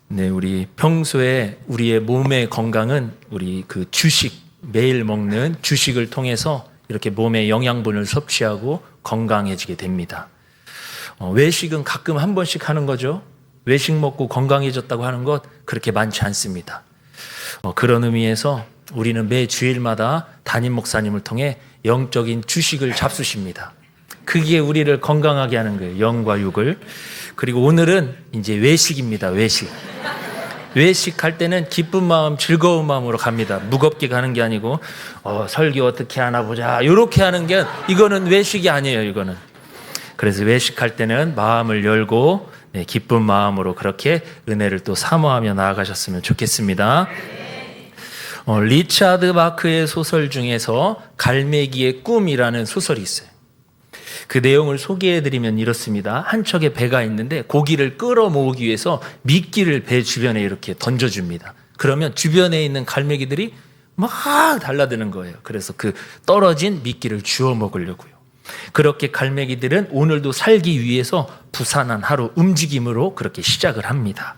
네, 우리 평소에 우리의 몸의 건강은 우리 그 주식, 매일 먹는 주식을 통해서 이렇게 몸에 영양분을 섭취하고 건강해지게 됩니다. 외식은 가끔 한 번씩 하는 거죠. 외식 먹고 건강해졌다고 하는 것 그렇게 많지 않습니다. 그런 의미에서 우리는 매 주일마다 담임 목사님을 통해 영적인 주식을 잡수십니다. 그게 우리를 건강하게 하는 거예요. 영과 육을. 그리고 오늘은 이제 외식입니다. 외식. 외식할 때는 기쁜 마음, 즐거운 마음으로 갑니다. 무겁게 가는 게 아니고 설교 어떻게 하나 보자 이렇게 하는 게 이거는 외식이 아니에요. 이거는. 그래서 외식할 때는 마음을 열고 기쁜 마음으로 그렇게 은혜를 또 사모하며 나아가셨으면 좋겠습니다. 리차드 마크의 소설 중에서 갈매기의 꿈이라는 소설이 있어요. 그 내용을 소개해드리면 이렇습니다. 한 척의 배가 있는데 고기를 끌어모으기 위해서 미끼를 배 주변에 이렇게 던져줍니다. 그러면 주변에 있는 갈매기들이 막 달라드는 거예요. 그래서 그 떨어진 미끼를 주워 먹으려고요. 그렇게 갈매기들은 오늘도 살기 위해서 부산한 하루 움직임으로 그렇게 시작을 합니다.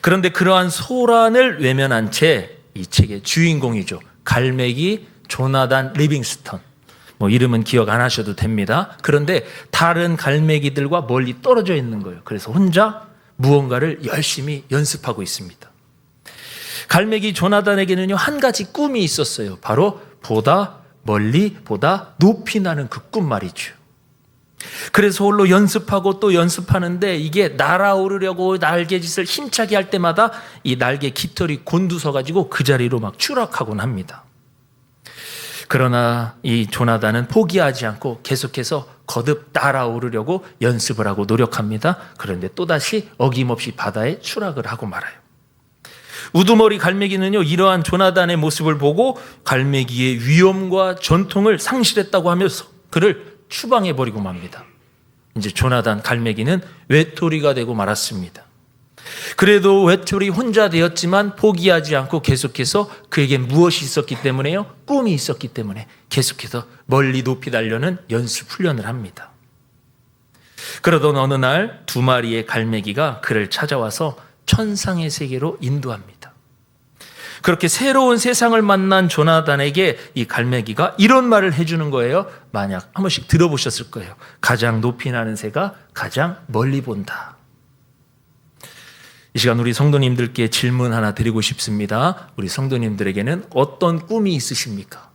그런데 그러한 소란을 외면한 채 이 책의 주인공이죠. 갈매기 조나단 리빙스턴. 이름은 기억 안 하셔도 됩니다. 그런데 다른 갈매기들과 멀리 떨어져 있는 거예요. 그래서 혼자 무언가를 열심히 연습하고 있습니다. 갈매기 조나단에게는요, 한 가지 꿈이 있었어요. 바로 보다 멀리, 보다 높이 나는 그 꿈 말이죠. 그래서 홀로 연습하고 또 연습하는데 이게 날아오르려고 날개짓을 힘차게 할 때마다 이 날개 깃털이 곤두서가지고 그 자리로 막 추락하곤 합니다. 그러나 이 조나단은 포기하지 않고 계속해서 거듭 날아오르려고 연습을 하고 노력합니다. 그런데 또다시 어김없이 바다에 추락을 하고 말아요. 우두머리 갈매기는요, 이러한 조나단의 모습을 보고 갈매기의 위엄과 전통을 상실했다고 하면서 그를 추방해버리고 맙니다. 이제 조나단 갈매기는 외톨이가 되고 말았습니다. 그래도 외톨이 혼자 되었지만 포기하지 않고 계속해서 그에게 무엇이 있었기 때문에요? 꿈이 있었기 때문에 계속해서 멀리 높이 달려는 연습 훈련을 합니다. 그러던 어느 날 두 마리의 갈매기가 그를 찾아와서 천상의 세계로 인도합니다. 그렇게 새로운 세상을 만난 조나단에게 이 갈매기가 이런 말을 해주는 거예요. 만약 한 번씩 들어보셨을 거예요. 가장 높이 나는 새가 가장 멀리 본다. 이 시간 우리 성도님들께 질문 하나 드리고 싶습니다. 우리 성도님들에게는 어떤 꿈이 있으십니까?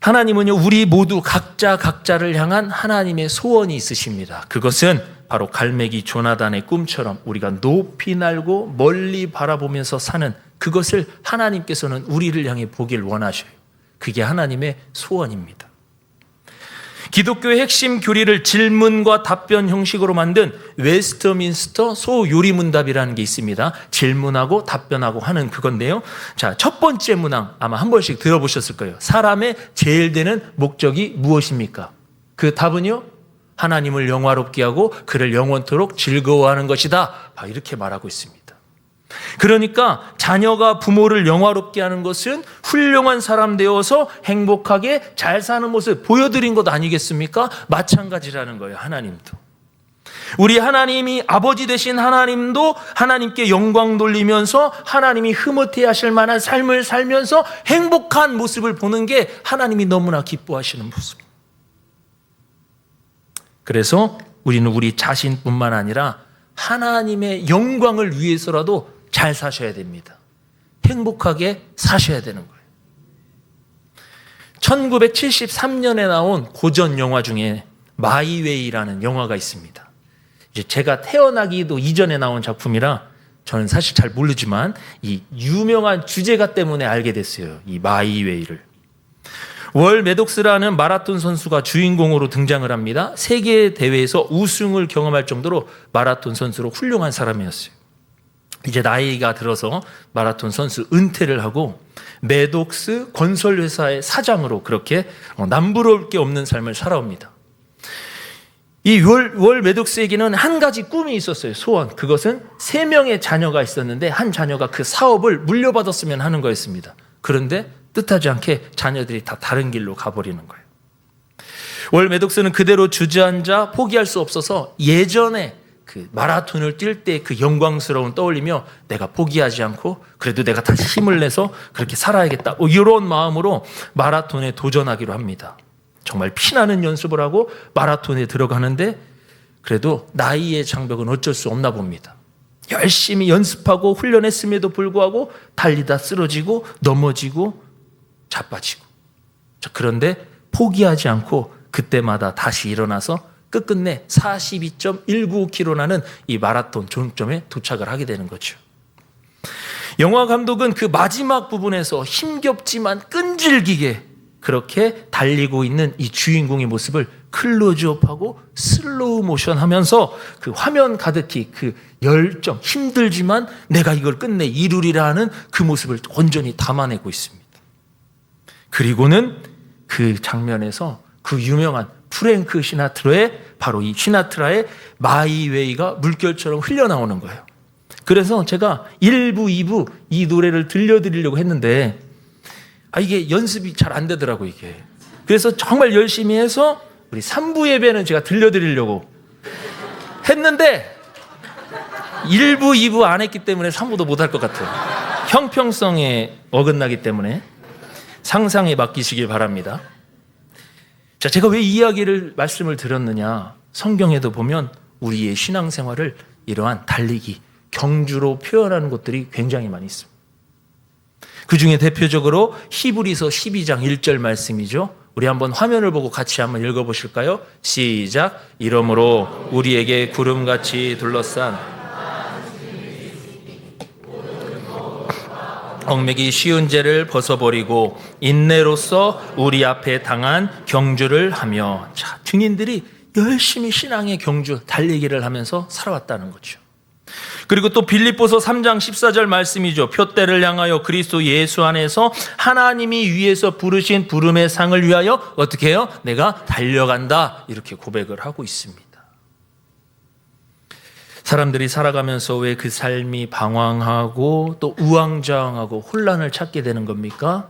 하나님은요, 우리 모두 각자를 향한 하나님의 소원이 있으십니다. 그것은 바로 갈매기 조나단의 꿈처럼 우리가 높이 날고 멀리 바라보면서 사는 그것을 하나님께서는 우리를 향해 보길 원하셔요. 그게 하나님의 소원입니다. 기독교의 핵심 교리를 질문과 답변 형식으로 만든 웨스트민스터 소요리문답이라는 게 있습니다. 질문하고 답변하고 하는 그건데요. 자, 첫 번째 문항 아마 한 번씩 들어보셨을 거예요. 사람의 제일 되는 목적이 무엇입니까? 그 답은요, 하나님을 영화롭게 하고 그를 영원토록 즐거워하는 것이다. 이렇게 말하고 있습니다. 그러니까 자녀가 부모를 영화롭게 하는 것은 훌륭한 사람 되어서 행복하게 잘 사는 모습 보여드린 것 아니겠습니까? 마찬가지라는 거예요. 하나님도. 우리 하나님이 아버지 되신 하나님도 하나님께 영광 돌리면서 하나님이 흐뭇해 하실 만한 삶을 살면서 행복한 모습을 보는 게 하나님이 너무나 기뻐하시는 모습입니다. 그래서 우리는 우리 자신뿐만 아니라 하나님의 영광을 위해서라도 잘 사셔야 됩니다. 행복하게 사셔야 되는 거예요. 1973년에 나온 고전 영화 중에 마이웨이라는 영화가 있습니다. 이제 제가 태어나기도 이전에 나온 작품이라 저는 사실 잘 모르지만 이 유명한 주제가 때문에 알게 됐어요. 이 마이웨이를. 월 매독스라는 마라톤 선수가 주인공으로 등장을 합니다. 세계 대회에서 우승을 경험할 정도로 마라톤 선수로 훌륭한 사람이었어요. 이제 나이가 들어서 마라톤 선수 은퇴를 하고 매독스 건설회사의 사장으로 그렇게 남부러울 게 없는 삶을 살아옵니다. 이 월 매독스에게는 한 가지 꿈이 있었어요. 소원. 그것은 3명의 자녀가 있었는데 한 자녀가 그 사업을 물려받았으면 하는 거였습니다. 그런데 뜻하지 않게 자녀들이 다 다른 길로 가버리는 거예요. 월 매독스는 그대로 주저앉아 포기할 수 없어서 예전에 그 마라톤을 뛸 때 그 영광스러운 떠올리며 내가 포기하지 않고 그래도 내가 다시 힘을 내서 그렇게 살아야겠다. 이런 마음으로 마라톤에 도전하기로 합니다. 정말 피나는 연습을 하고 마라톤에 들어가는데 그래도 나이의 장벽은 어쩔 수 없나 봅니다. 열심히 연습하고 훈련했음에도 불구하고 달리다 쓰러지고 넘어지고 자빠지고. 그런데 포기하지 않고 그때마다 다시 일어나서 끝끝내 42.195km라는 이 마라톤 종점에 도착을 하게 되는 거죠. 영화 감독은 그 마지막 부분에서 힘겹지만 끈질기게 그렇게 달리고 있는 이 주인공의 모습을 클로즈업하고 슬로우 모션 하면서 그 화면 가득히 그 열정, 힘들지만 내가 이걸 끝내 이루리라 하는 그 모습을 온전히 담아내고 있습니다. 그리고는 그 장면에서 그 유명한 프랭크 시나트라의 바로 이 시나트라의 마이웨이가 물결처럼 흘러나오는 거예요. 그래서 제가 1부, 2부 이 노래를 들려드리려고 했는데 이게 연습이 잘 안 되더라고요, 이게. 그래서 정말 열심히 해서 우리 3부 예배는 제가 들려드리려고 했는데 1부, 2부 안 했기 때문에 3부도 못 할 것 같아요. 형평성에 어긋나기 때문에 상상에 맡기시길 바랍니다. 자, 제가 왜 이 말씀을 드렸느냐. 성경에도 보면 우리의 신앙생활을 이러한 달리기, 경주로 표현하는 것들이 굉장히 많이 있습니다. 그 중에 대표적으로 히브리서 12장 1절 말씀이죠. 우리 한번 화면을 보고 같이 한번 읽어보실까요? 시작. 이러므로 우리에게 구름같이 둘러싼 얽매기 쉬운 죄를 벗어버리고 인내로써 우리 앞에 당한 경주를 하며. 자, 증인들이 열심히 신앙의 경주, 달리기를 하면서 살아왔다는 거죠. 그리고 또 빌립보서 3장 14절 말씀이죠. 표대를 향하여 그리스도 예수 안에서 하나님이 위에서 부르신 부름의 상을 위하여 어떻게 해요? 내가 달려간다. 이렇게 고백을 하고 있습니다. 사람들이 살아가면서 왜 그 삶이 방황하고 또 우왕좌왕하고 혼란을 찾게 되는 겁니까?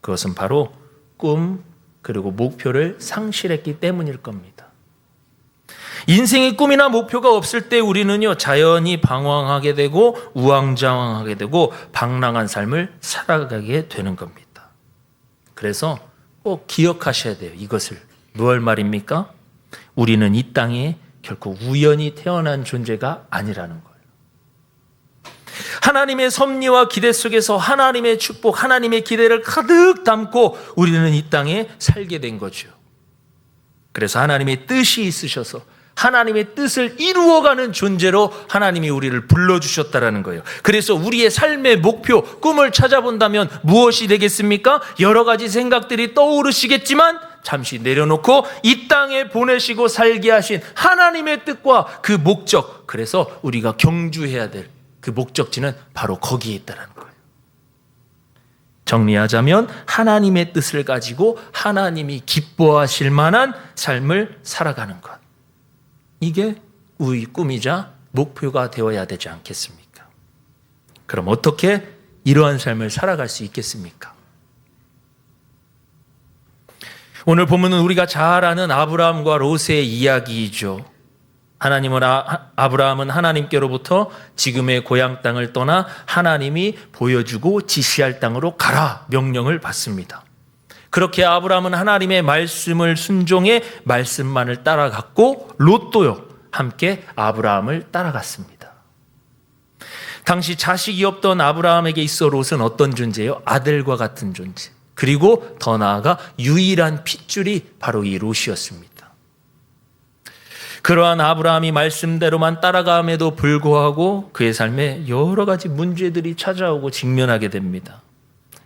그것은 바로 꿈 그리고 목표를 상실했기 때문일 겁니다. 인생의 꿈이나 목표가 없을 때 우리는요, 자연히 방황하게 되고 우왕좌왕하게 되고 방랑한 삶을 살아가게 되는 겁니다. 그래서 꼭 기억하셔야 돼요. 이것을. 무얼 말입니까? 우리는 이 땅에 결코 우연히 태어난 존재가 아니라는 거예요. 하나님의 섭리와 기대 속에서 하나님의 축복, 하나님의 기대를 가득 담고 우리는 이 땅에 살게 된 거죠. 그래서 하나님의 뜻이 있으셔서 하나님의 뜻을 이루어가는 존재로 하나님이 우리를 불러주셨다는 거예요. 그래서 우리의 삶의 목표, 꿈을 찾아본다면 무엇이 되겠습니까? 여러 가지 생각들이 떠오르시겠지만 잠시 내려놓고 이 땅에 보내시고 살게 하신 하나님의 뜻과 그 목적, 그래서 우리가 경주해야 될 그 목적지는 바로 거기에 있다는 거예요. 정리하자면 하나님의 뜻을 가지고 하나님이 기뻐하실 만한 삶을 살아가는 것. 이게 우리 꿈이자 목표가 되어야 되지 않겠습니까? 그럼 어떻게 이러한 삶을 살아갈 수 있겠습니까? 오늘 본문은 우리가 잘 아는 아브라함과 롯의 이야기이죠. 아브라함은 하나님께로부터 지금의 고향 땅을 떠나 하나님이 보여주고 지시할 땅으로 가라 명령을 받습니다. 그렇게 아브라함은 하나님의 말씀을 순종해 말씀만을 따라갔고 롯도요 함께 아브라함을 따라갔습니다. 당시 자식이 없던 아브라함에게 있어 롯은 어떤 존재예요? 아들과 같은 존재. 그리고 더 나아가 유일한 핏줄이 바로 이 롯이었습니다. 그러한 아브라함이 말씀대로만 따라감에도 불구하고 그의 삶에 여러 가지 문제들이 찾아오고 직면하게 됩니다.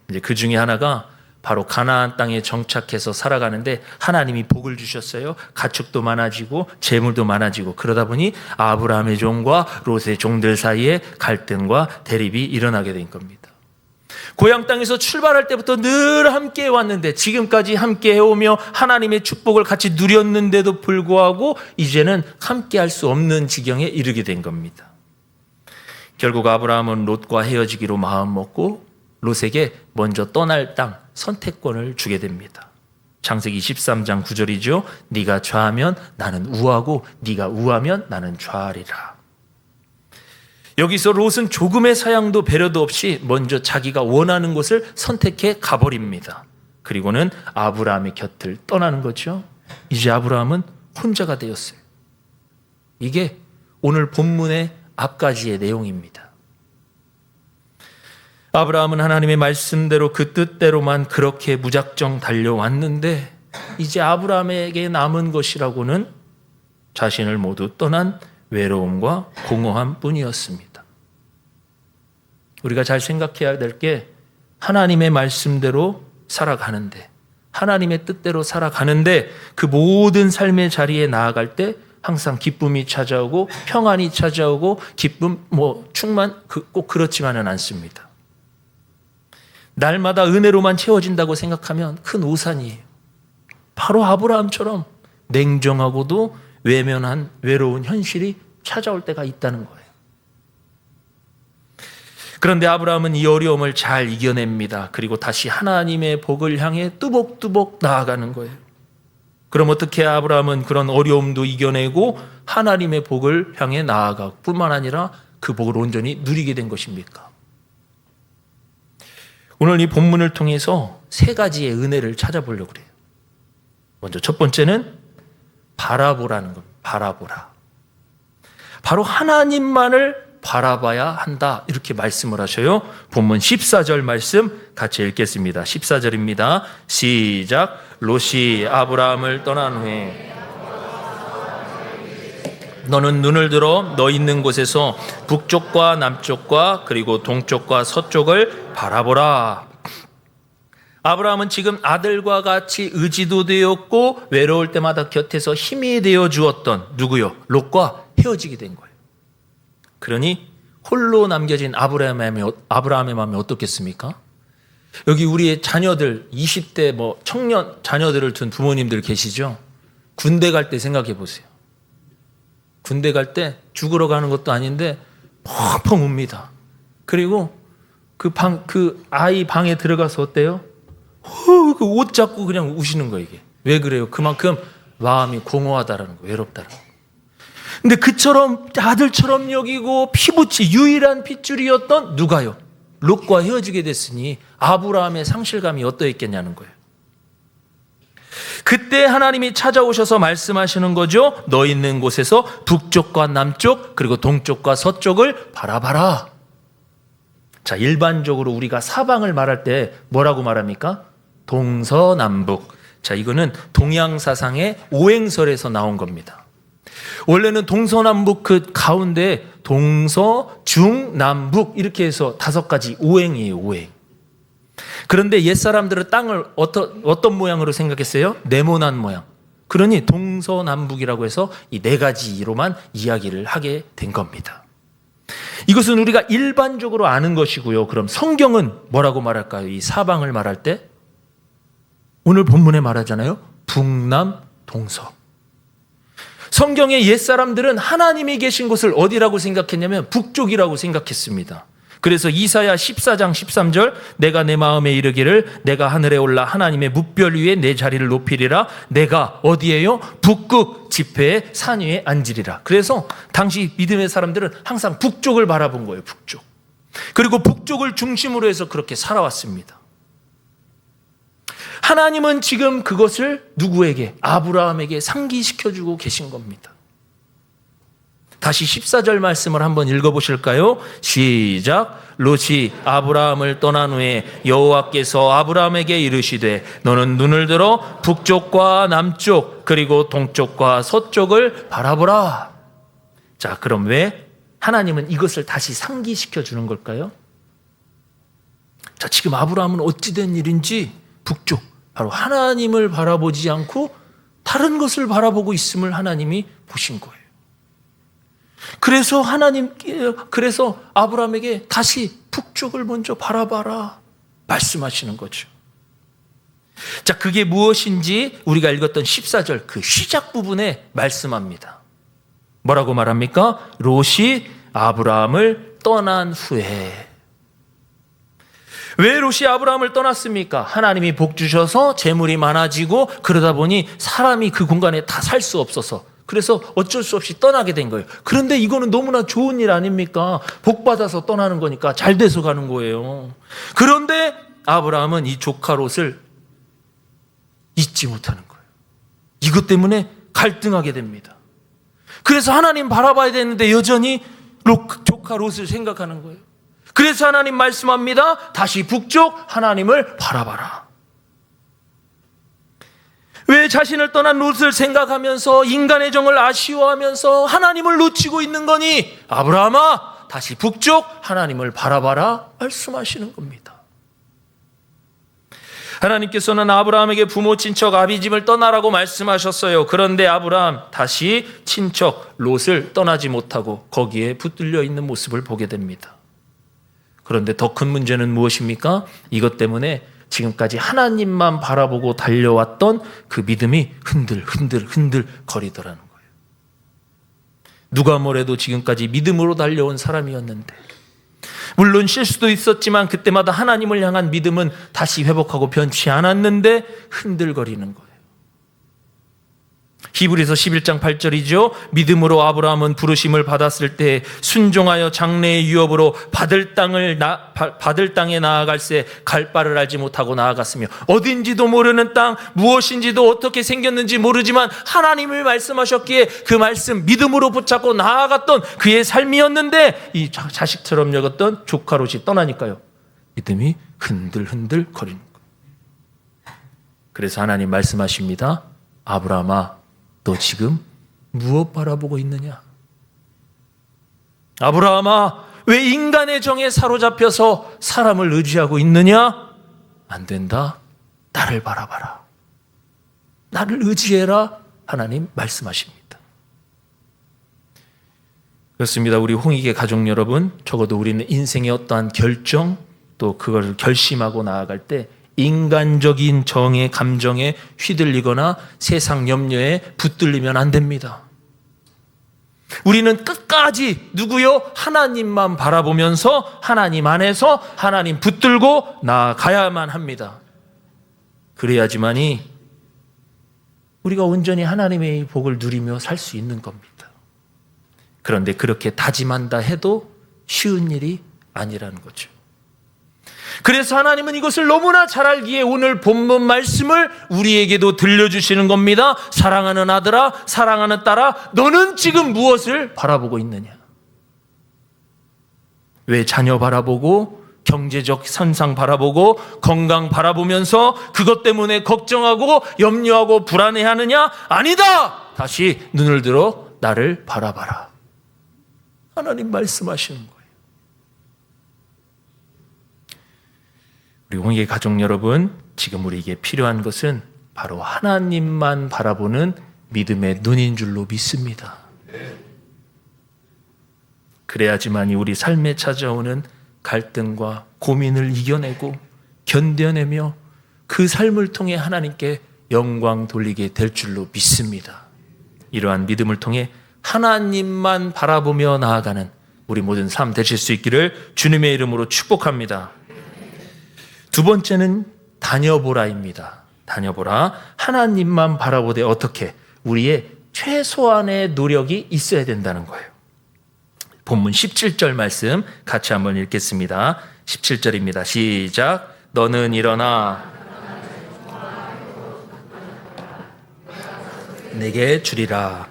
이제 그 중에 하나가 바로 가나안 땅에 정착해서 살아가는데 하나님이 복을 주셨어요. 가축도 많아지고 재물도 많아지고 그러다 보니 아브라함의 종과 롯의 종들 사이에 갈등과 대립이 일어나게 된 겁니다. 고향 땅에서 출발할 때부터 늘 함께 왔는데 지금까지 함께 해오며 하나님의 축복을 같이 누렸는데도 불구하고 이제는 함께 할 수 없는 지경에 이르게 된 겁니다. 결국 아브라함은 롯과 헤어지기로 마음먹고 롯에게 먼저 떠날 땅 선택권을 주게 됩니다. 창세기 13장 9절이죠. 네가 좌하면 나는 우하고 네가 우하면 나는 좌하리라. 여기서 롯은 조금의 사양도 배려도 없이 먼저 자기가 원하는 곳을 선택해 가버립니다. 그리고는 아브라함의 곁을 떠나는 거죠. 이제 아브라함은 혼자가 되었어요. 이게 오늘 본문의 앞가지의 내용입니다. 아브라함은 하나님의 말씀대로 그 뜻대로만 그렇게 무작정 달려왔는데 이제 아브라함에게 남은 것이라고는 자신을 모두 떠난 외로움과 공허함 뿐이었습니다. 우리가 잘 생각해야 될 게 하나님의 말씀대로 살아가는데 하나님의 뜻대로 살아가는데 그 모든 삶의 자리에 나아갈 때 항상 기쁨이 찾아오고 평안이 찾아오고 기쁨 충만 꼭 그렇지만은 않습니다. 날마다 은혜로만 채워진다고 생각하면 큰 오산이에요. 바로 아브라함처럼 냉정하고도 외면한 외로운 현실이 찾아올 때가 있다는 거예요. 그런데 아브라함은 이 어려움을 잘 이겨냅니다. 그리고 다시 하나님의 복을 향해 뚜벅뚜벅 나아가는 거예요. 그럼 어떻게 아브라함은 그런 어려움도 이겨내고 하나님의 복을 향해 나아가고 뿐만 아니라 그 복을 온전히 누리게 된 것입니까? 오늘 이 본문을 통해서 세 가지의 은혜를 찾아보려고 그래요. 먼저 첫 번째는 바라보라는 겁니다. 바라보라. 바로 하나님만을 바라봐야 한다 이렇게 말씀을 하셔요. 본문 14절 말씀 같이 읽겠습니다. 14절입니다. 시작. 롯이 아브라함을 떠난 후에 너는 눈을 들어 너 있는 곳에서 북쪽과 남쪽과 그리고 동쪽과 서쪽을 바라보라. 아브라함은 지금 아들과 같이 의지도 되었고 외로울 때마다 곁에서 힘이 되어 주었던 누구요? 롯과 헤어지게 된 거예요. 그러니 홀로 남겨진 아브라함의 마음이 어떻겠습니까? 여기 우리의 자녀들 20대 청년 자녀들을 둔 부모님들 계시죠? 군대 갈 때 생각해 보세요. 군대 갈 때 죽으러 가는 것도 아닌데 펑펑 웁니다. 그리고 그 아이 방에 들어가서 어때요? 그 옷 잡고 그냥 우시는 거예요. 이게 왜 그래요? 그만큼 마음이 공허하다라는 거, 외롭다라는 거. 근데 그처럼 아들처럼 여기고 피붙이 유일한 핏줄이었던 누가요? 롯과 헤어지게 됐으니 아브라함의 상실감이 어떠했겠냐는 거예요. 그때 하나님이 찾아오셔서 말씀하시는 거죠. 너 있는 곳에서 북쪽과 남쪽 그리고 동쪽과 서쪽을 바라봐라. 자, 일반적으로 우리가 사방을 말할 때 뭐라고 말합니까? 동서남북. 자, 이거는 동양사상의 오행설에서 나온 겁니다. 원래는 동서남북 그 가운데 동서, 중, 남북 이렇게 해서 5가지 오행이에요. 오행. 그런데 옛사람들은 땅을 어떤 모양으로 생각했어요? 네모난 모양. 그러니 동서남북이라고 해서 이 4가지로만 이야기를 하게 된 겁니다. 이것은 우리가 일반적으로 아는 것이고요. 그럼 성경은 뭐라고 말할까요? 이 사방을 말할 때 오늘 본문에 말하잖아요. 북남 동서. 성경의 옛사람들은 하나님이 계신 곳을 어디라고 생각했냐면 북쪽이라고 생각했습니다. 그래서 이사야 14장 13절 내가 내 마음에 이르기를 내가 하늘에 올라 하나님의 뭇별 위에 내 자리를 높이리라. 내가 어디에요? 북극 지폐의 산 위에 앉으리라. 그래서 당시 믿음의 사람들은 항상 북쪽을 바라본 거예요. 북쪽. 그리고 북쪽을 중심으로 해서 그렇게 살아왔습니다. 하나님은 지금 그것을 누구에게? 아브라함에게 상기시켜주고 계신 겁니다. 다시 14절 말씀을 한번 읽어보실까요? 시작. 롯이 아브라함을 떠난 후에 여호와께서 아브라함에게 이르시되 너는 눈을 들어 북쪽과 남쪽 그리고 동쪽과 서쪽을 바라보라. 자, 그럼 왜 하나님은 이것을 다시 상기시켜 주는 걸까요? 자, 지금 아브라함은 어찌된 일인지 북쪽, 바로 하나님을 바라보지 않고 다른 것을 바라보고 있음을 하나님이 보신 거예요. 그래서 아브라함에게 다시 북쪽을 먼저 바라봐라 말씀하시는 거죠. 자, 그게 무엇인지 우리가 읽었던 14절 그 시작 부분에 말씀합니다. 뭐라고 말합니까? 롯이 아브라함을 떠난 후에. 왜 롯이 아브라함을 떠났습니까? 하나님이 복 주셔서 재물이 많아지고 그러다 보니 사람이 그 공간에 다 살 수 없어서, 그래서 어쩔 수 없이 떠나게 된 거예요. 그런데 이거는 너무나 좋은 일 아닙니까? 복 받아서 떠나는 거니까 잘 돼서 가는 거예요. 그런데 아브라함은 이 조카 롯을 잊지 못하는 거예요. 이것 때문에 갈등하게 됩니다. 그래서 하나님 바라봐야 되는데 여전히 조카 롯을 생각하는 거예요. 그래서 하나님 말씀합니다. 다시 북쪽 하나님을 바라봐라. 왜 자신을 떠난 롯을 생각하면서 인간의 정을 아쉬워하면서 하나님을 놓치고 있는 거니? 아브라함아, 다시 북쪽 하나님을 바라봐라 말씀하시는 겁니다. 하나님께서는 아브라함에게 부모 친척 아비집을 떠나라고 말씀하셨어요. 그런데 아브라함 다시 친척 롯을 떠나지 못하고 거기에 붙들려 있는 모습을 보게 됩니다. 그런데 더 큰 문제는 무엇입니까? 이것 때문에 지금까지 하나님만 바라보고 달려왔던 그 믿음이 흔들 거리더라는 거예요. 누가 뭐래도 지금까지 믿음으로 달려온 사람이었는데, 물론 실수도 있었지만 그때마다 하나님을 향한 믿음은 다시 회복하고 변치 않았는데 흔들거리는 거예요. 히브리서 11장 8절이죠. 믿음으로 아브라함은 부르심을 받았을 때 순종하여 장래의 유업으로 받을 땅에 나아갈새 갈 바를 알지 못하고 나아갔으며, 어딘지도 모르는 땅, 무엇인지도 어떻게 생겼는지 모르지만 하나님을 말씀하셨기에 그 말씀 믿음으로 붙잡고 나아갔던 그의 삶이었는데, 이 자식처럼 여겼던 조카 롯이 떠나니까요, 믿음이 흔들 거리는 거예요. 그래서 하나님 말씀하십니다. 아브라함아, 너 지금 무엇 바라보고 있느냐? 아브라함아, 왜 인간의 정에 사로잡혀서 사람을 의지하고 있느냐? 안 된다. 나를 바라봐라. 나를 의지해라. 하나님 말씀하십니다. 그렇습니다. 우리 홍익의 가족 여러분, 적어도 우리는 인생의 어떠한 결정, 또 그걸 결심하고 나아갈 때 인간적인 정의 감정에 휘둘리거나 세상 염려에 붙들리면 안 됩니다. 우리는 끝까지 누구요? 하나님만 바라보면서 하나님 안에서 하나님 붙들고 나아가야만 합니다. 그래야지만이 우리가 온전히 하나님의 복을 누리며 살 수 있는 겁니다. 그런데 그렇게 다짐한다 해도 쉬운 일이 아니라는 거죠. 그래서 하나님은 이것을 너무나 잘 알기에 오늘 본문 말씀을 우리에게도 들려주시는 겁니다. 사랑하는 아들아, 사랑하는 딸아, 너는 지금 무엇을 바라보고 있느냐? 왜 자녀 바라보고 경제적 선상 바라보고 건강 바라보면서 그것 때문에 걱정하고 염려하고 불안해하느냐? 아니다! 다시 눈을 들어 나를 바라봐라. 하나님 말씀하시는 거예요. 우리 홍익의 가족 여러분, 지금 우리에게 필요한 것은 바로 하나님만 바라보는 믿음의 눈인 줄로 믿습니다. 그래야지만이 우리 삶에 찾아오는 갈등과 고민을 이겨내고 견뎌내며 그 삶을 통해 하나님께 영광 돌리게 될 줄로 믿습니다. 이러한 믿음을 통해 하나님만 바라보며 나아가는 우리 모든 삶 되실 수 있기를 주님의 이름으로 축복합니다. 두 번째는 다녀보라입니다. 다녀보라. 하나님만 바라보되 어떻게? 우리의 최소한의 노력이 있어야 된다는 거예요. 본문 17절 말씀 같이 한번 읽겠습니다. 17절입니다. 시작. 너는 일어나 내게 주리라.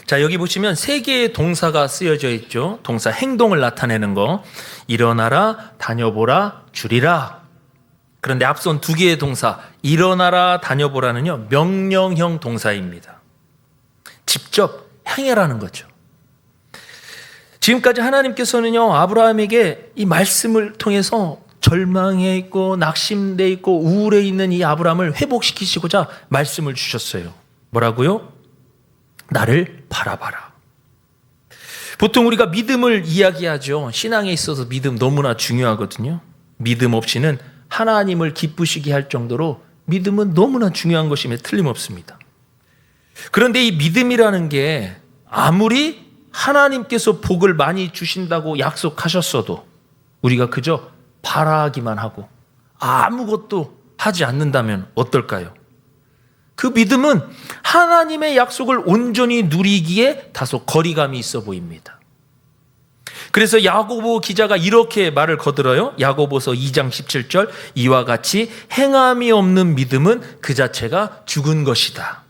자, 여기 보시면 세 개의 동사가 쓰여져 있죠. 동사 행동을 나타내는 거. 일어나라, 다녀보라, 주리라. 그런데 앞선 두 개의 동사, 일어나라, 다녀보라는요, 명령형 동사입니다. 직접 행해라는 거죠. 지금까지 하나님께서는요, 아브라함에게 이 말씀을 통해서 절망해 있고 낙심돼 있고 우울해 있는 이 아브라함을 회복시키시고자 말씀을 주셨어요. 뭐라고요? 나를 바라봐라. 보통 우리가 믿음을 이야기하죠. 신앙에 있어서 믿음 너무나 중요하거든요. 믿음 없이는 하나님을 기쁘시게 할 정도로 믿음은 너무나 중요한 것임에 틀림없습니다. 그런데 이 믿음이라는 게 아무리 하나님께서 복을 많이 주신다고 약속하셨어도 우리가 그저 바라기만 하고 아무것도 하지 않는다면 어떨까요? 그 믿음은 하나님의 약속을 온전히 누리기에 다소 거리감이 있어 보입니다. 그래서 야고보 기자가 이렇게 말을 거들어요. 야고보서 2장 17절, 이와 같이 행함이 없는 믿음은 그 자체가 죽은 것이다.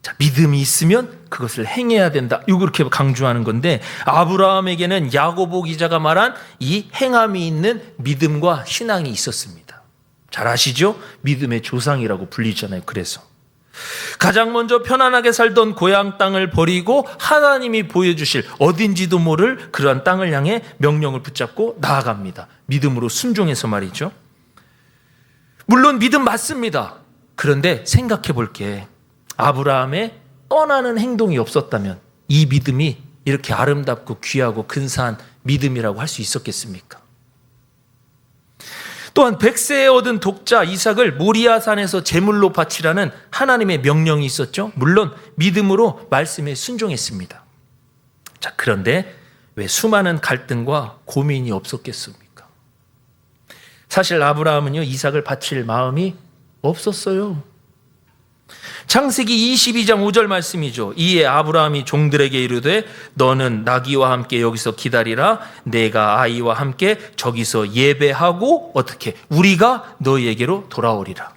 자, 믿음이 있으면 그것을 행해야 된다. 이렇게 강조하는 건데, 아브라함에게는 야고보 기자가 말한 이 행함이 있는 믿음과 신앙이 있었습니다. 잘 아시죠? 믿음의 조상이라고 불리잖아요. 그래서 가장 먼저 편안하게 살던 고향 땅을 버리고 하나님이 보여주실 어딘지도 모를 그러한 땅을 향해 명령을 붙잡고 나아갑니다. 믿음으로 순종해서 말이죠. 물론 믿음 맞습니다. 그런데 생각해 볼게. 아브라함의 떠나는 행동이 없었다면 이 믿음이 이렇게 아름답고 귀하고 근사한 믿음이라고 할 수 있었겠습니까? 또한 100세에 얻은 독자 이삭을 모리아산에서 제물로 바치라는 하나님의 명령이 있었죠. 물론 믿음으로 말씀에 순종했습니다. 자, 그런데 왜 수많은 갈등과 고민이 없었겠습니까? 사실 아브라함은요, 이삭을 바칠 마음이 없었어요. 창세기 22장 5절 말씀이죠. 이에 아브라함이 종들에게 이르되 너는 나귀와 함께 여기서 기다리라. 내가 아이와 함께 저기서 예배하고 어떻게 우리가 너희에게로 돌아오리라.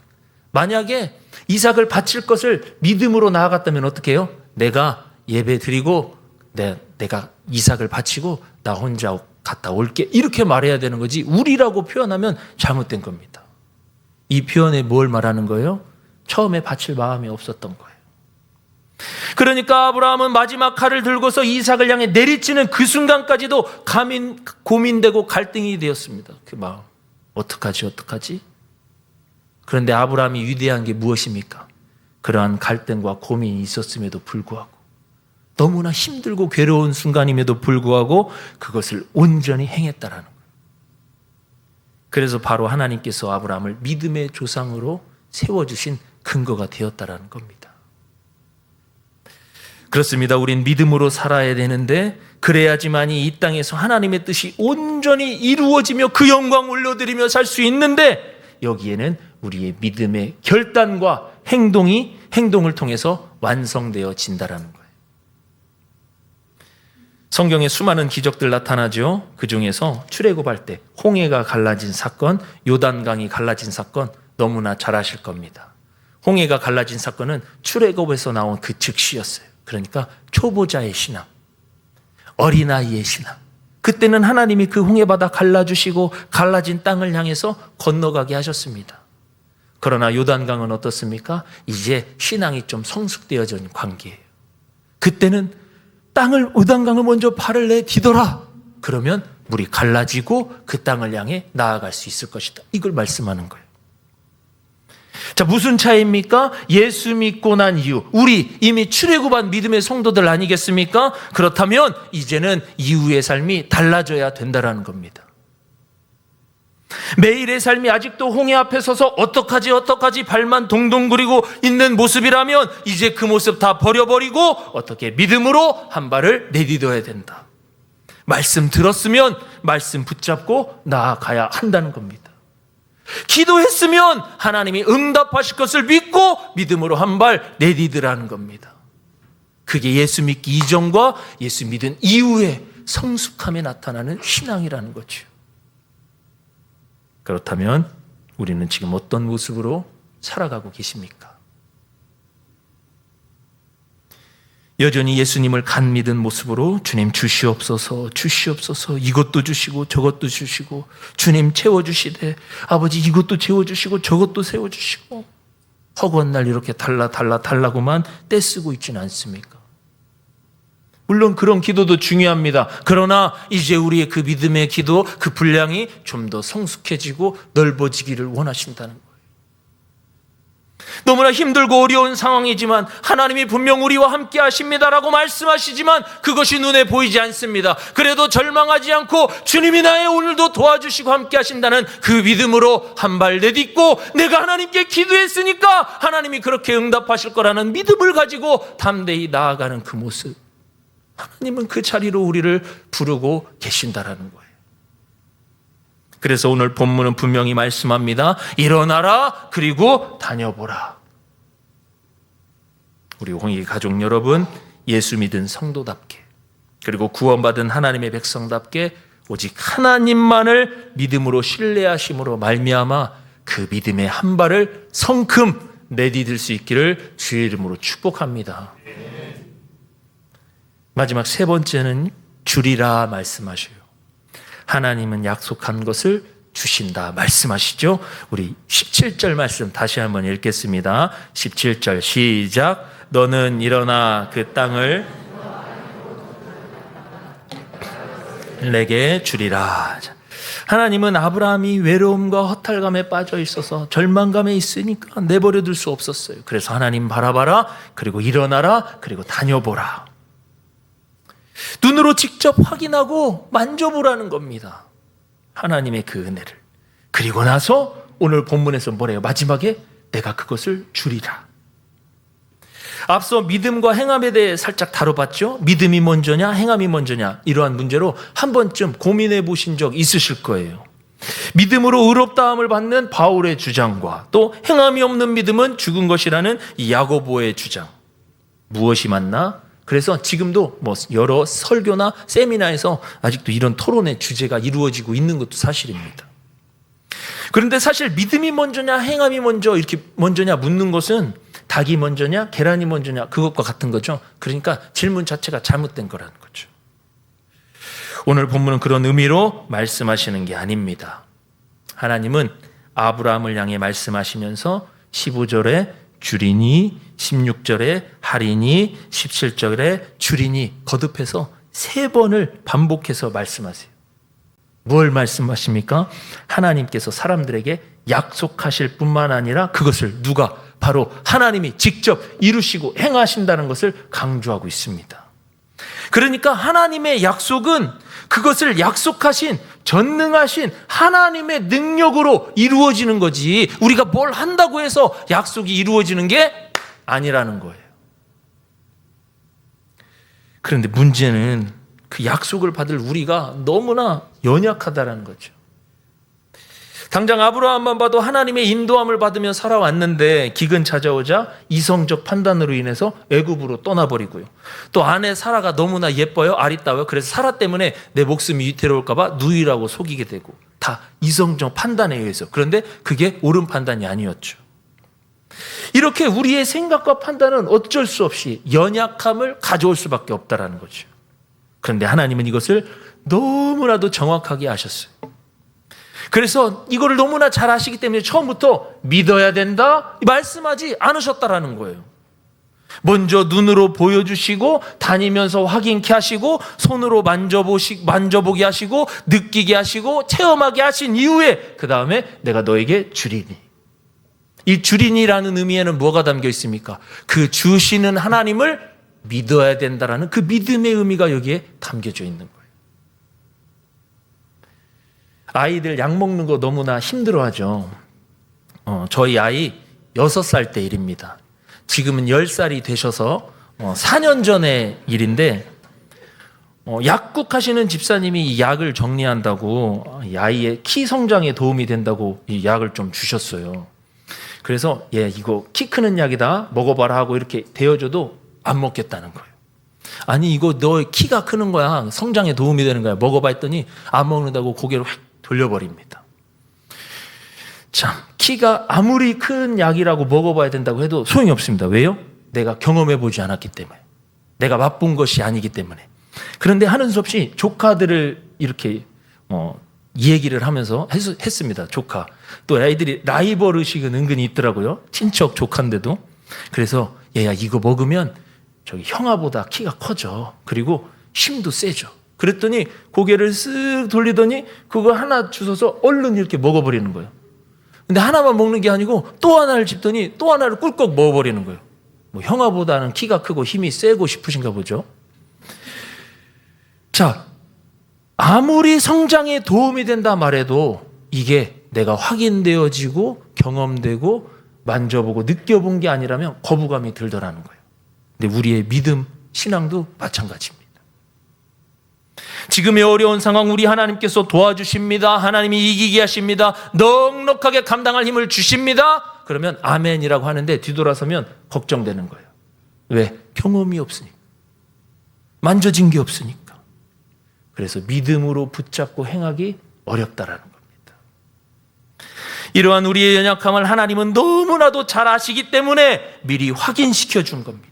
만약에 이삭을 바칠 것을 믿음으로 나아갔다면 어떻게 해요? 내가 예배 드리고 내가 이삭을 바치고 나 혼자 갔다 올게, 이렇게 말해야 되는 거지, 우리라고 표현하면 잘못된 겁니다. 이 표현에 뭘 말하는 거예요? 처음에 바칠 마음이 없었던 거예요. 그러니까 아브라함은 마지막 칼을 들고서 이삭을 향해 내리치는 그 순간까지도 고민되고 갈등이 되었습니다. 그 마음. 어떡하지? 그런데 아브라함이 위대한 게 무엇입니까? 그러한 갈등과 고민이 있었음에도 불구하고, 너무나 힘들고 괴로운 순간임에도 불구하고 그것을 온전히 행했다라는 거예요. 그래서 바로 하나님께서 아브라함을 믿음의 조상으로 세워주신 근거가 되었다라는 겁니다. 그렇습니다. 우린 믿음으로 살아야 되는데 그래야지만이 이 땅에서 하나님의 뜻이 온전히 이루어지며 그 영광 올려드리며 살 수 있는데, 여기에는 우리의 믿음의 결단과 행동을 통해서 완성되어진다라는 거예요. 성경에 수많은 기적들 나타나죠. 그 중에서 출애굽할 때 홍해가 갈라진 사건, 요단강이 갈라진 사건 너무나 잘 아실 겁니다. 홍해가 갈라진 사건은 출애굽에서 나온 그 즉시였어요. 그러니까 초보자의 신앙, 어린아이의 신앙. 그때는 하나님이 그 홍해바다 갈라주시고 갈라진 땅을 향해서 건너가게 하셨습니다. 그러나 요단강은 어떻습니까? 이제 신앙이 좀 성숙되어진 관계예요. 그때는 요단강을 먼저 발을 내디뎌라. 그러면 물이 갈라지고 그 땅을 향해 나아갈 수 있을 것이다. 이걸 말씀하는 거예요. 자, 무슨 차이입니까? 예수 믿고 난 이후 우리 이미 출애굽한 믿음의 성도들 아니겠습니까? 그렇다면 이제는 이후의 삶이 달라져야 된다라는 겁니다. 매일의 삶이 아직도 홍해 앞에 서서 어떡하지 발만 동동 구리고 있는 모습이라면 이제 그 모습 다 버려버리고 어떻게 믿음으로 한 발을 내디뎌야 된다. 말씀 들었으면 말씀 붙잡고 나아가야 한다는 겁니다. 기도했으면 하나님이 응답하실 것을 믿고 믿음으로 한 발 내디디라는 겁니다. 그게 예수 믿기 이전과 예수 믿은 이후에 성숙함에 나타나는 신앙이라는 거죠. 그렇다면 우리는 지금 어떤 모습으로 살아가고 계십니까? 여전히 예수님을 간 믿은 모습으로 주님 주시옵소서 이것도 주시고 저것도 주시고 주님 채워주시되 아버지 이것도 채워주시고 저것도 세워주시고 허구한 날 이렇게 달라고만 떼쓰고 있지는 않습니까? 물론 그런 기도도 중요합니다. 그러나 이제 우리의 그 믿음의 기도, 그 분량이 좀 더 성숙해지고 넓어지기를 원하신다는 거예요. 너무나 힘들고 어려운 상황이지만 하나님이 분명 우리와 함께 하십니다라고 말씀하시지만 그것이 눈에 보이지 않습니다. 그래도 절망하지 않고 주님이 나의 오늘도 도와주시고 함께 하신다는 그 믿음으로 한 발 내딛고 내가 하나님께 기도했으니까 하나님이 그렇게 응답하실 거라는 믿음을 가지고 담대히 나아가는 그 모습, 하나님은 그 자리로 우리를 부르고 계신다라는 거예요. 그래서 오늘 본문은 분명히 말씀합니다. 일어나라, 그리고 다녀보라. 우리 홍익 가족 여러분, 예수 믿은 성도답게, 그리고 구원받은 하나님의 백성답게 오직 하나님만을 믿음으로 신뢰하심으로 말미암아 그 믿음의 한 발을 성큼 내디딜 수 있기를 주의 이름으로 축복합니다. 마지막 세 번째는 주리라 말씀하셔요. 하나님은 약속한 것을 주신다 말씀하시죠. 우리 17절 말씀 다시 한번 읽겠습니다. 17절 시작. 너는 일어나 그 땅을 내게 주리라. 하나님은 아브라함이 외로움과 허탈감에 빠져 있어서 절망감에 있으니까 내버려 둘 수 없었어요. 그래서 하나님 바라봐라, 그리고 일어나라, 그리고 다녀보라. 눈으로 직접 확인하고 만져보라는 겁니다. 하나님의 그 은혜를. 그리고 나서 오늘 본문에서 뭐래요? 마지막에 내가 그것을 주리라. 앞서 믿음과 행함에 대해 살짝 다뤄봤죠? 믿음이 먼저냐, 행함이 먼저냐, 이러한 문제로 한 번쯤 고민해 보신 적 있으실 거예요. 믿음으로 의롭다함을 받는 바울의 주장과 또 행함이 없는 믿음은 죽은 것이라는 이 야고보의 주장. 무엇이 맞나? 그래서 지금도 뭐 여러 설교나 세미나에서 아직도 이런 토론의 주제가 이루어지고 있는 것도 사실입니다. 그런데 사실 믿음이 먼저냐, 행함이 먼저 이렇게 먼저냐 묻는 것은 닭이 먼저냐, 계란이 먼저냐, 그것과 같은 거죠. 그러니까 질문 자체가 잘못된 거라는 거죠. 오늘 본문은 그런 의미로 말씀하시는 게 아닙니다. 하나님은 아브라함을 향해 말씀하시면서 15절에 주리니, 16절에 하리니, 17절에 주리니 거듭해서 3번을 반복해서 말씀하세요. 뭘 말씀하십니까? 하나님께서 사람들에게 약속하실 뿐만 아니라 그것을 누가? 바로 하나님이 직접 이루시고 행하신다는 것을 강조하고 있습니다. 그러니까 하나님의 약속은 그것을 약속하신 전능하신 하나님의 능력으로 이루어지는 거지, 우리가 뭘 한다고 해서 약속이 이루어지는 게 아니라는 거예요. 그런데 문제는 그 약속을 받을 우리가 너무나 연약하다는 거죠. 당장 아브라함만 봐도 하나님의 인도함을 받으며 살아왔는데 기근 찾아오자 이성적 판단으로 인해서 애굽으로 떠나버리고요. 또 아내 사라가 너무나 예뻐요, 아리따워요. 그래서 사라 때문에 내 목숨이 위태로울까 봐 누이라고 속이게 되고, 다 이성적 판단에 의해서. 그런데 그게 옳은 판단이 아니었죠. 이렇게 우리의 생각과 판단은 어쩔 수 없이 연약함을 가져올 수밖에 없다는 거죠. 그런데 하나님은 이것을 너무나도 정확하게 아셨어요. 그래서 이거를 너무나 잘 아시기 때문에 처음부터 믿어야 된다 말씀하지 않으셨다라는 거예요. 먼저 눈으로 보여주시고 다니면서 확인케 하시고 손으로 만져보게 하시고 느끼게 하시고 체험하게 하신 이후에 그 다음에 내가 너에게 주리니. 이 주리니라는 의미에는 뭐가 담겨 있습니까? 그 주시는 하나님을 믿어야 된다라는 그 믿음의 의미가 여기에 담겨져 있는 거예요. 아이들 약 먹는 거 너무나 힘들어하죠. 저희 아이 6살 때 일입니다. 지금은 10살이 되셔서 4년 전의 일인데, 약국 하시는 집사님이 이 약을 정리한다고 이 아이의 키 성장에 도움이 된다고 이 약을 좀 주셨어요. 그래서 이거 키 크는 약이다, 먹어봐라 하고 이렇게 데워줘도 안 먹겠다는 거예요. 아니 이거 너 키가 크는 거야, 성장에 도움이 되는 거야, 먹어봐 했더니 안 먹는다고 고개를 확 돌려버립니다. 참, 키가 아무리 큰 약이라고 먹어봐야 된다고 해도 소용이 없습니다. 왜요? 내가 경험해보지 않았기 때문에, 내가 맛본 것이 아니기 때문에. 그런데 하는 수 없이 조카들을 이렇게 얘기를 하면서 했습니다. 조카. 또 아이들이 라이벌 의식은 은근히 있더라고요. 친척 조카인데도. 그래서 얘야 이거 먹으면 저기 형아보다 키가 커져. 그리고 힘도 세죠. 그랬더니 고개를 쓱 돌리더니 그거 하나 주워서 얼른 이렇게 먹어버리는 거예요. 근데 하나만 먹는 게 아니고 또 하나를 집더니 또 하나를 꿀꺽 먹어버리는 거예요. 뭐 형아보다는 키가 크고 힘이 세고 싶으신가 보죠. 자, 아무리 성장에 도움이 된다 말해도 이게 내가 확인되어지고 경험되고 만져보고 느껴본 게 아니라면 거부감이 들더라는 거예요. 근데 우리의 믿음, 신앙도 마찬가지입니다. 지금의 어려운 상황 우리 하나님께서 도와주십니다. 하나님이 이기게 하십니다. 넉넉하게 감당할 힘을 주십니다. 그러면 아멘이라고 하는데 뒤돌아서면 걱정되는 거예요. 왜? 경험이 없으니까. 만져진 게 없으니까. 그래서 믿음으로 붙잡고 행하기 어렵다라는 겁니다. 이러한 우리의 연약함을 하나님은 너무나도 잘 아시기 때문에 미리 확인시켜 준 겁니다.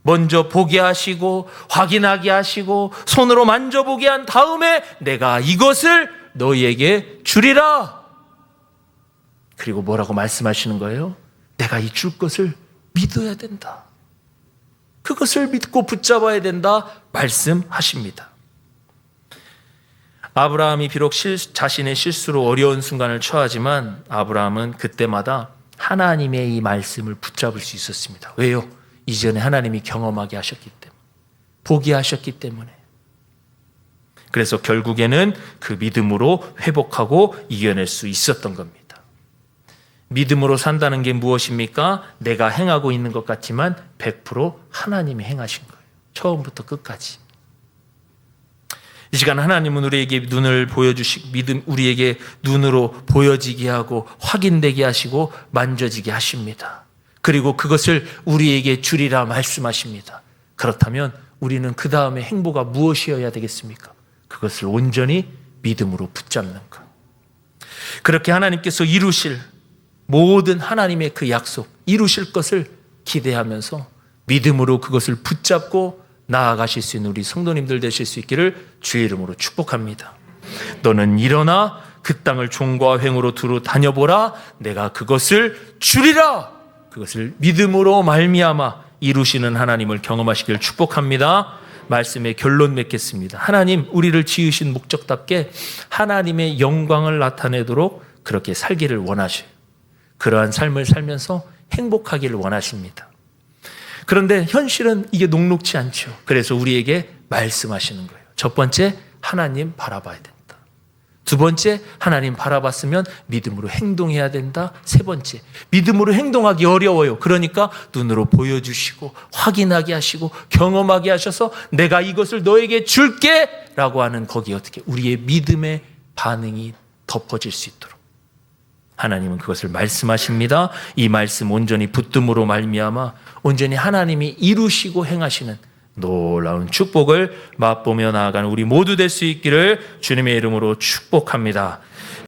먼저 보게 하시고 확인하게 하시고 손으로 만져보게 한 다음에 내가 이것을 너희에게 주리라. 그리고 뭐라고 말씀하시는 거예요? 내가 이 줄 것을 믿어야 된다. 그것을 믿고 붙잡아야 된다 말씀하십니다. 아브라함이 비록 자신의 실수로 어려운 순간을 처하지만 아브라함은 그때마다 하나님의 이 말씀을 붙잡을 수 있었습니다. 왜요? 이전에 하나님이 경험하게 하셨기 때문에, 보게 하셨기 때문에. 그래서 결국에는 그 믿음으로 회복하고 이겨낼 수 있었던 겁니다. 믿음으로 산다는 게 무엇입니까? 내가 행하고 있는 것 같지만 100% 하나님이 행하신 거예요. 처음부터 끝까지. 이 시간 하나님은 우리에게 눈을 보여주시고 믿음 우리에게 눈으로 보여지게 하고 확인되게 하시고 만져지게 하십니다. 그리고 그것을 우리에게 주리라 말씀하십니다. 그렇다면 우리는 그 다음에 행보가 무엇이어야 되겠습니까? 그것을 온전히 믿음으로 붙잡는 것. 그렇게 하나님께서 이루실 모든 하나님의 그 약속, 이루실 것을 기대하면서 믿음으로 그것을 붙잡고 나아가실 수 있는 우리 성도님들 되실 수 있기를 주의 이름으로 축복합니다. 너는 일어나 그 땅을 종과 횡으로 두루 다녀보라. 내가 그것을 주리라. 그것을 믿음으로 말미암아 이루시는 하나님을 경험하시길 축복합니다. 말씀의 결론 맺겠습니다. 하나님, 우리를 지으신 목적답게 하나님의 영광을 나타내도록 그렇게 살기를 원하셔요. 그러한 삶을 살면서 행복하기를 원하십니다. 그런데 현실은 이게 녹록지 않죠. 그래서 우리에게 말씀하시는 거예요. 첫 번째, 하나님 바라봐야 된다. 두 번째, 하나님 바라봤으면 믿음으로 행동해야 된다. 세 번째, 믿음으로 행동하기 어려워요. 그러니까 눈으로 보여주시고 확인하게 하시고 경험하게 하셔서 내가 이것을 너에게 줄게 라고 하는 거기에 어떻게 우리의 믿음의 반응이 덮어질 수 있도록 하나님은 그것을 말씀하십니다. 이 말씀 온전히 붙듦으로 말미암아 온전히 하나님이 이루시고 행하시는 놀라운 축복을 맛보며 나아가는 우리 모두 될 수 있기를 주님의 이름으로 축복합니다.